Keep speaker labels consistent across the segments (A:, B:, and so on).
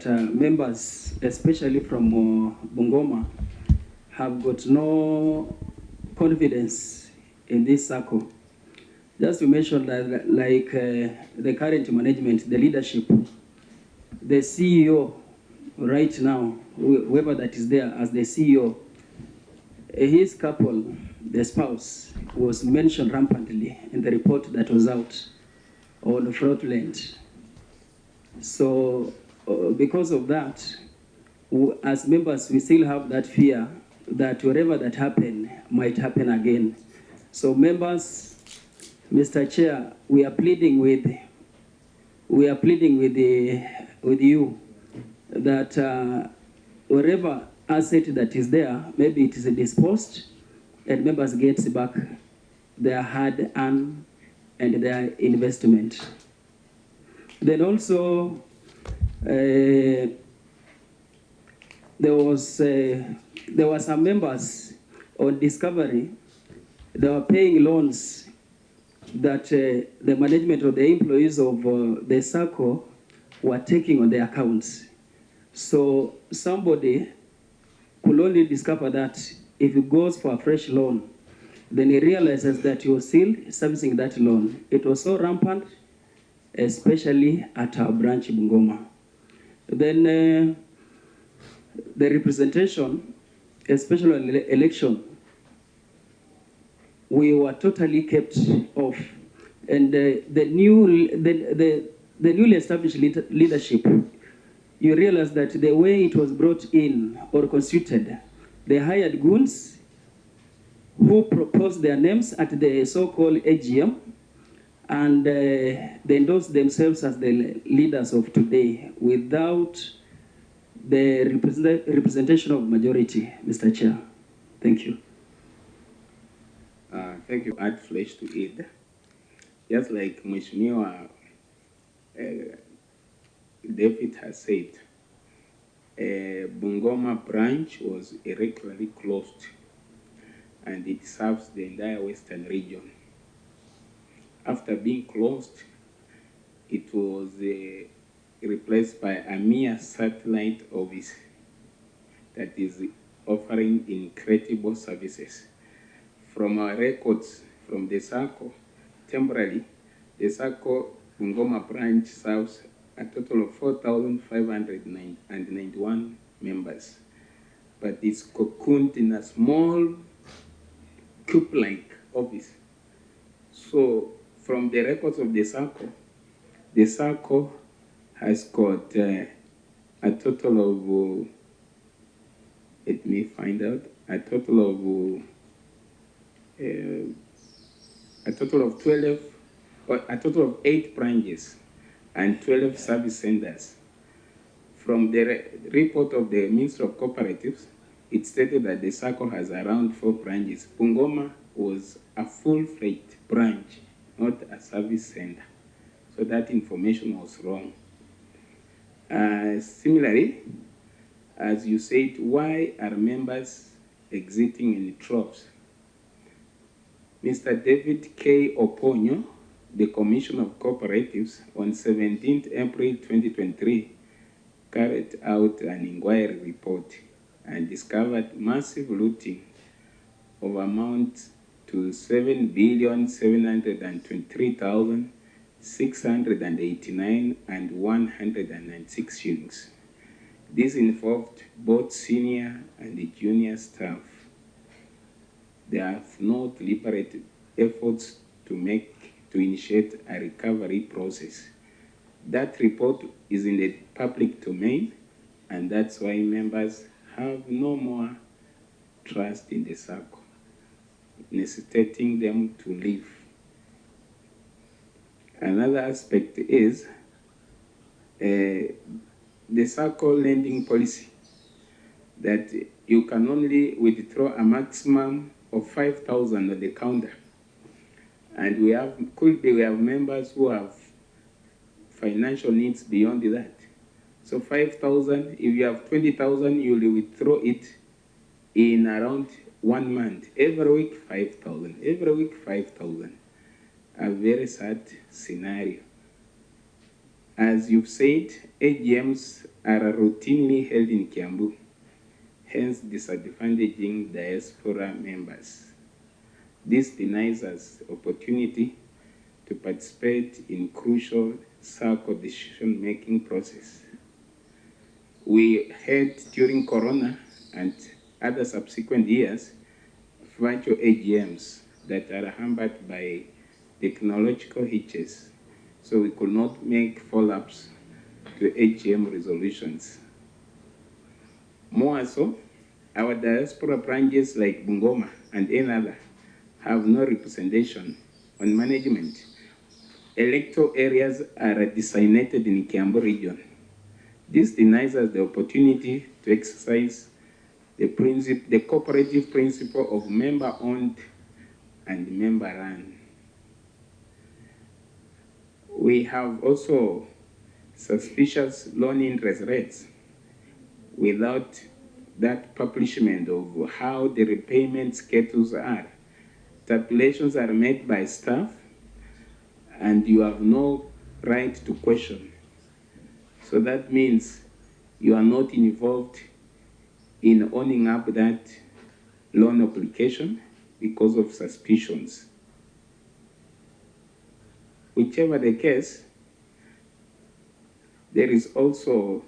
A: that members, especially from Bungoma, have got no confidence in this Sacco. Just to mention that, like the current management, the leadership, the CEO right now, whoever that is there as the CEO, his couple, the spouse, was mentioned rampantly in the report that was out on fraudulent. So because of that, as members, we still have that fear that whatever that happened might happen again. So members, Mr. Chair, we are pleading with you that whatever asset that is there, maybe it is disposed, and members get back their hard-earned and their investment. Then also, there were some members on discovery. They were paying loans that the management or the employees of the Sacco were taking on their accounts. So somebody could only discover that if he goes for a fresh loan, then he realizes that he was still servicing that loan. It was so rampant, especially at our branch in Bungoma. Then the representation, especially on election, we were totally kept off. And the newly established leadership, you realize that the way it was brought in or constituted, they hired goons who proposed their names at the so-called AGM, and they endorsed themselves as the leaders of today without the representation of majority, Mr. Chair. Thank you.
B: Thank you. Add flesh to it. Just like Mheshimiwa David has said, Bungoma branch was irregularly closed, and it serves the entire western region. After being closed, it was replaced by a mere satellite office that is offering incredible services. From our records from the Sacco, temporarily, the Sacco Bungoma branch serves a total of 4,591 members, but it's cocooned in a small cube-like office. So from the records of the Sacco has got a total of, let me find out, a total of 8 branches and 12 service centers. From the report of the Ministry of Cooperatives, it stated that the Sacco has around 4 branches. Bungoma was a full-fledged branch, not a service center. So that information was wrong. Similarly, as you said, why are members exiting in droves? Mr. David K. Oponyo, the Commissioner of Cooperatives, on 17th April 2023, carried out an inquiry report and discovered massive looting of amount to 7,723,689 and 106 shillings. This involved both senior and junior staff. There are no deliberate efforts to initiate a recovery process. That report is in the public domain, and that's why members have no more trust in the Sacco, necessitating them to leave. Another aspect is the Sacco lending policy, that you can only withdraw a maximum of 5,000 on the counter. And we have members who have financial needs beyond that. So 5,000, if you have 20,000, you will withdraw it in around 1 month. Every week, 5,000. Every week, 5,000. A very sad scenario. As you've said, AGMs are routinely held in Kiambu, hence disadvantaging diaspora members. This denies us opportunity to participate in crucial Sacco decision-making process. We had during Corona and other subsequent years virtual AGMs that are hampered by technological hitches, so we could not make follow-ups to AGM resolutions. More so, our diaspora branches like Bungoma and Enala have no representation on management. Electoral areas are designated in Kiambu region. This denies us the opportunity to exercise the cooperative principle of member-owned and member-run. We have also suspicious loan interest rates without that publishment of how the repayment schedules are. Tabulations are made by staff and you have no right to question. So that means you are not involved in owning up that loan application because of suspicions. Whichever the case, there is also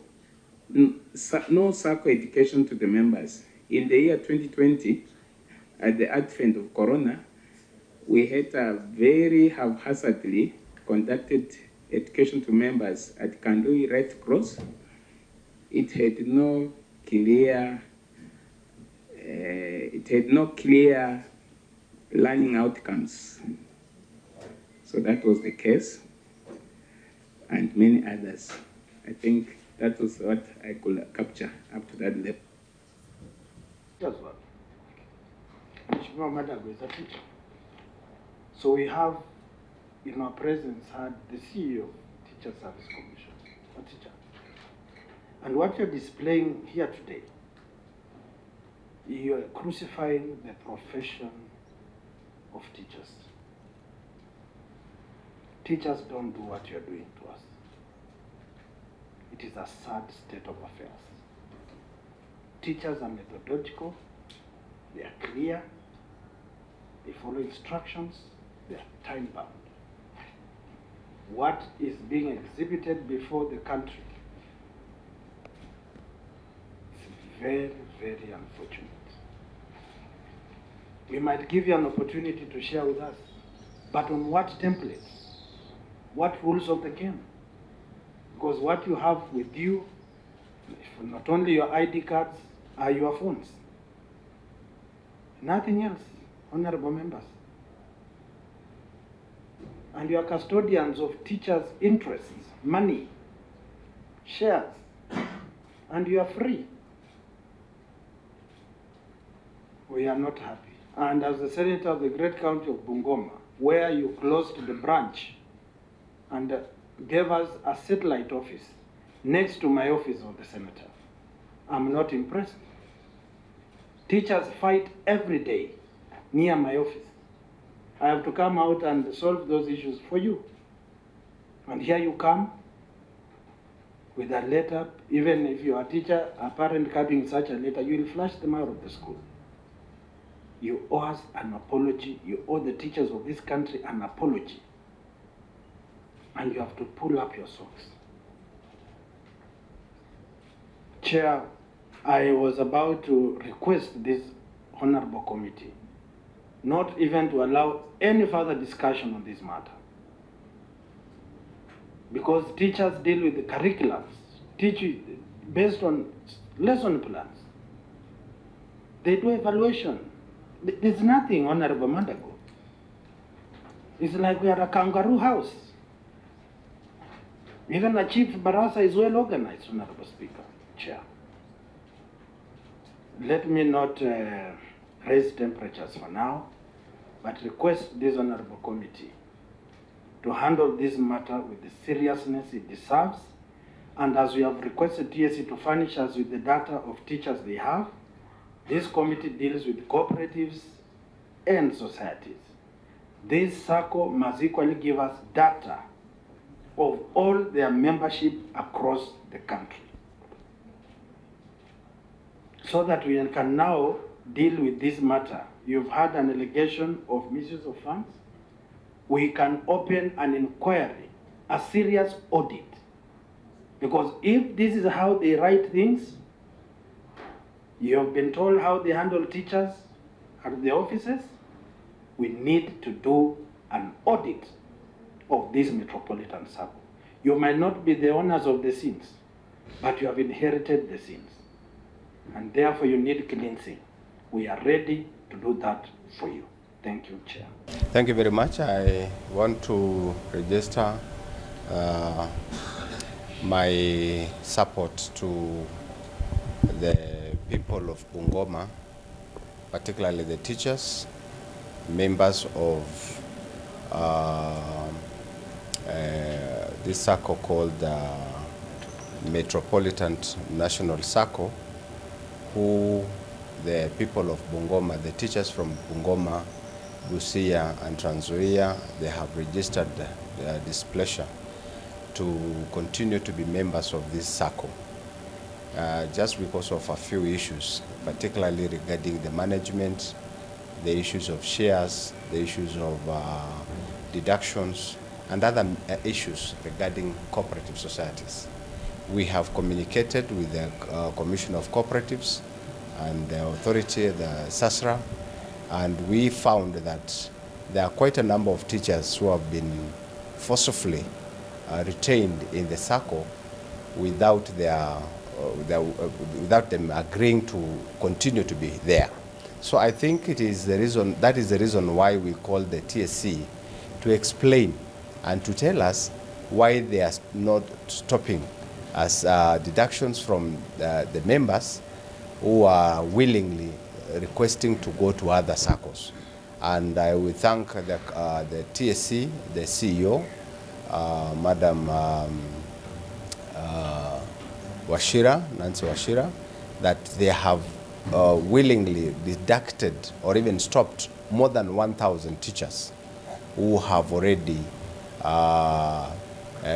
B: no Sacco education to the members. In the year 2020, at the advent of Corona, we had a very haphazardly conducted education to members at Kandui Red Cross. It had no clear learning outcomes. So that was the case, and many others. I think that was what I could capture up to that level.
C: That's what. Mheshimiwa Madago is a teacher. So we have in our presence had the CEO of Teacher Service Commission, a teacher. And what you're displaying here today, you're crucifying the profession of teachers. Teachers don't do what you're doing to us. It is a sad state of affairs. Teachers are methodological, they are clear, they follow instructions, they are time-bound. What is being exhibited before the country is very, very unfortunate. We might give you an opportunity to share with us, but on what templates? What rules of the game? Because what you have with you, not only your ID cards, are your phones. Nothing else, honorable members. And you are custodians of teachers' interests, money, shares, and you are free. We are not happy. And as the senator of the great county of Bungoma, where you closed the branch and gave us a satellite office next to my office of the senator, I'm not impressed. Teachers fight every day near my office. I have to come out and solve those issues for you. And here you come with a letter. Even if you are a teacher, a parent carrying such a letter, you will flush them out of the school. You owe us an apology. You owe the teachers of this country an apology. And you have to pull up your socks. Chair, I was about to request this honorable committee not even to allow any further discussion on this matter. Because teachers deal with the curriculums, teach based on lesson plans. They do evaluation. There's nothing, Honorable Mandago. It's like we are a kangaroo house. Even a chief barasa is well organized, Honorable Speaker, Chair. Let me not raise temperatures for now, but request this honorable committee to handle this matter with the seriousness it deserves. And as we have requested TSC to furnish us with the data of teachers they have, this committee deals with cooperatives and societies. This Sacco must equally give us data of all their membership across the country, so that we can now deal with this matter. You've had an allegation of misuse of funds. We can open an inquiry, a serious audit, because if this is how they write things, you have been told how they handle teachers at the offices, we need to do an audit of this Metropolitan Sacco. You might not be the owners of the sins, but you have inherited the sins, and therefore you need cleansing. We are ready to do that for you. Thank you, Chair.
D: Thank you very much. I want to register my support to the people of Bungoma, particularly the teachers, members of this Sacco called Metropolitan National Sacco, who the people of Bungoma, the teachers from Bungoma, Kisii and Trans Nzoia, they have registered their displeasure to continue to be members of this Sacco, just because of a few issues, particularly regarding the management, the issues of shares, the issues of deductions, and other issues regarding cooperative societies. We have communicated with the Commission of Cooperatives and the authority, the SASRA, and we found that there are quite a number of teachers who have been forcibly retained in the Sacco without without them agreeing to continue to be there. So I think it is the reason, that is the reason why we called the TSC to explain and to tell us why they are not stopping as deductions from the members who are willingly requesting to go to other SACCOs. And I will thank the TSC, the CEO, Madam Nancy Wachira, that they have willingly deducted or even stopped more than 1,000 teachers who have already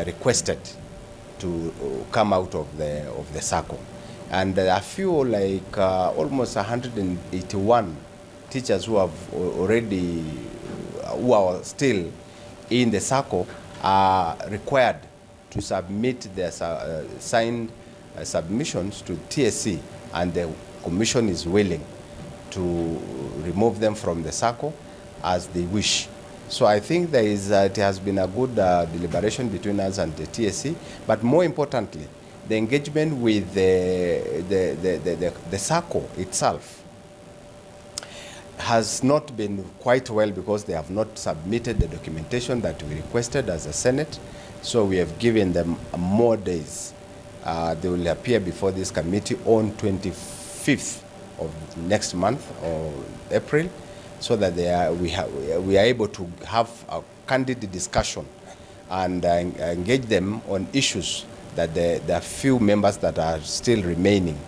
D: requested to come out of the Sacco. And a few, like almost 181 teachers who have already, who are still in the Sacco, are required to submit their signed submissions to TSC, and the Commission is willing to remove them from the Sacco as they wish. So I think there is, it has been a good deliberation between us and the TSC, but more importantly, the engagement with the Sacco itself has not been quite well, because they have not submitted the documentation that we requested as a Senate. So we have given them more days. They will appear before this committee on 25th of next month, or April, so that we are able to have a candid discussion and engage them on issues that the few members that are still remaining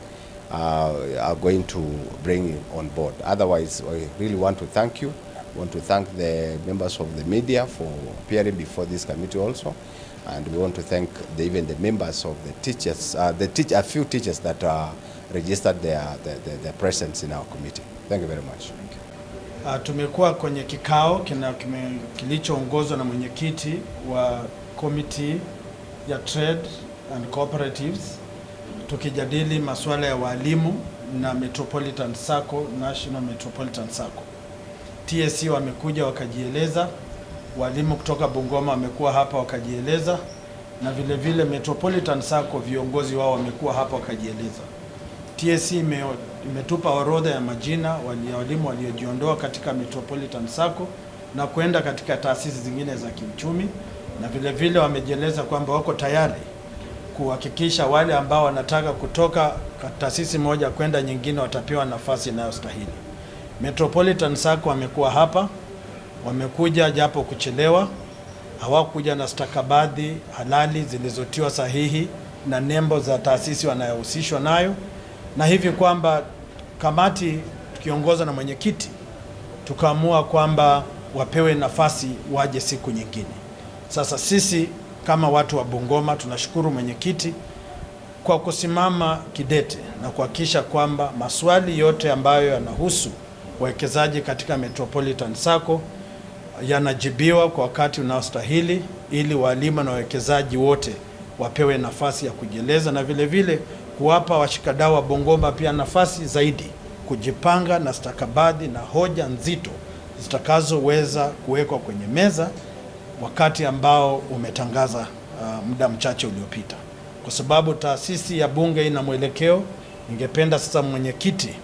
D: are going to bring on board. Otherwise, I really want to thank you. I want to thank the members of the media for appearing before this committee also. And we want to thank even the members of the teachers, a few teachers that registered their presence in our committee. Thank you very much.
C: Tumekuwa kwenye kikao kilichoongozwa na mwenyekiti wa committee ya trade and cooperatives, tukijadili masuala ya walimu na Metropolitan Sacco, National Metropolitan Sacco. TSC wamekuja wakajieleza, walimu kutoka Bungoma wamekuwa hapa wakajieleza, na vile vile Metropolitan Sacco viongozi wao wamekuwa hapa wakajieleza. TSC imetupa orodha ya majina walimu waliojiondoa katika Metropolitan Sacco na kwenda katika taasisi zingine za kiuchumi, na vile vile wamejieleza kwamba wako tayari kuhakikisha wale ambao wanataka kutoka taasisi moja kwenda nyingine watapewa nafasi inayostahili. Metropolitan Sacco wamekuwa hapa, wamekuja japo kuchelewa, hawakuja na stakabadhi halali zilizotiwa sahihi na nembo za taasisi wanayohusishwa nayo, na hivi kwamba kamati tukiongozwa na mwenyekiti tukaamua kwamba wapewe nafasi waje siku nyingine. Sasa sisi kama watu wa Bungoma tunashukuru mwenyekiti kwa kusimama kidete na kuhakikisha kwamba maswali yote ambayo yanahusu wawekezaji katika Metropolitan Sacco yanajibiwa kwa wakati unaostahili, ili walimu na wawekezaji wote wapewe nafasi ya kujieleza, na vile vile kuwapa washikadau wa Bungoma pia nafasi zaidi kujipanga na stakabadhi na hoja nzito zitakazoweza kuwekwa kwenye meza wakati ambao umetangaza muda mchache uliopita. Kwa sababu taasisi ya bunge ina mwelekeo, ningependa sasa mwenyekiti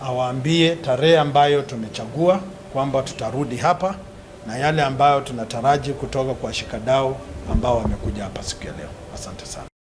C: awaambie tarehe ambayo tumechagua kwamba tutarudi hapa na yale ambayo tunataraji kutoka kwa washikadau ambao wamekuja hapa siku ya leo. Asante sana.